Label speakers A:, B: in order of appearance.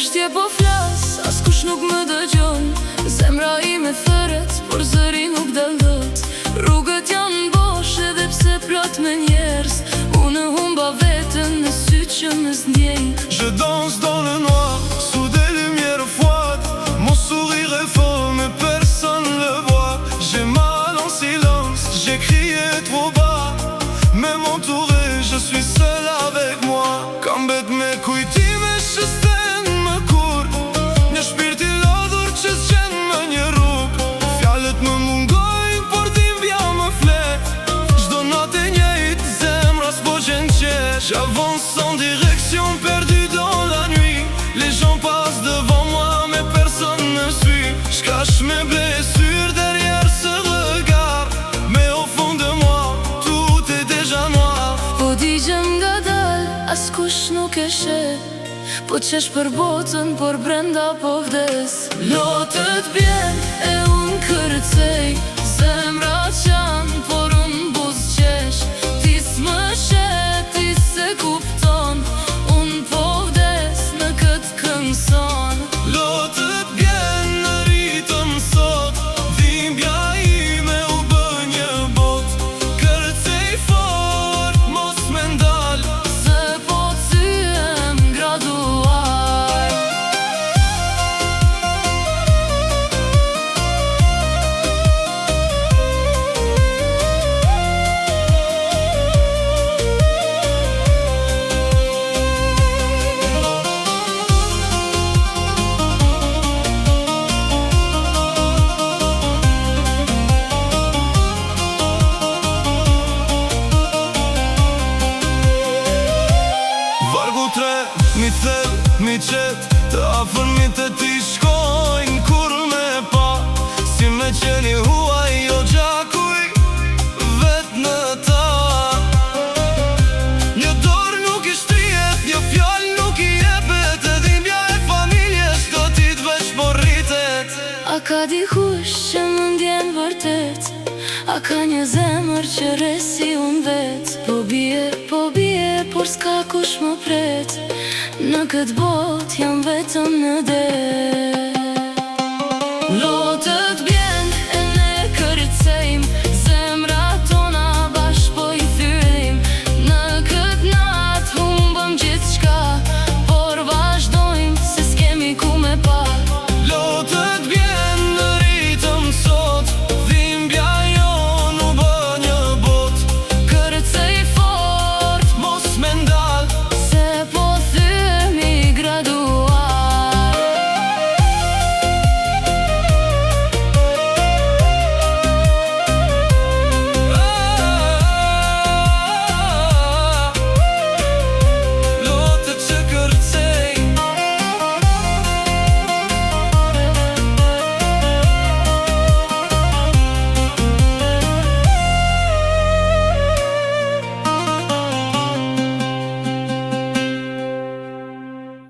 A: shtje po flas, askush nuk më dëgjon. Zemra ime thërret, por zëri nuk dallët. Rrugët janë bosh edhe pse plot me njerëz. Unë humba veten në sy që më zdjej.
B: Je danse dans le noir, sous des lumières froides. Mon sourire est faux, mais personne ne le voit. J'ai mal en silence, j'ai crié trop bas. Même entouré, je suis seul avec moi. Kam bet me kujtime që s'ten më kur. Një shpirt i lodhur që s'gjen më një rrug. Fjalët më mungojnë, por dhimbja më flet. Çdo natë e njëjtë, zemra s'po gjen qesh. J'avance sans direction, perdu dans la nuit. Les gens passent devant moi, mais personne ne suit. J'cache mes blessures derrière ce regard. Mais au fond de moi, tout est déjà noir.
A: Po digjem nga dal, askush nuk e sheh. Po qesh për botën, por brenda po vdes. Lotët bjen e unë kërcej. Zemra qan, por unë buzqesh. Ti s'më shet, ti se kupton. Unë po vdes në këtë këngëson.
B: Lotët bjen në ritëm sot. Dhimbja ime u bë një bot. Kërcej fort, mos me ndal.
A: Se po thyem graduar.
B: Vargu tre, mi thell, mi qet. Të afërmit e ti shkojnë kur me pa. Si me qeni huaj jo gjakuj, vet në ta. Një dorë nuk i shtrihet, një fjallë nuk i jepet. E dhimbja e familjes do t'i t'veç po rritet.
A: A ka dikush që më ndjen vërtet? A ka një zemër që resi unë vet? Po bie, por s'ka kush më pret. Në këtë bot jam vetëm në det.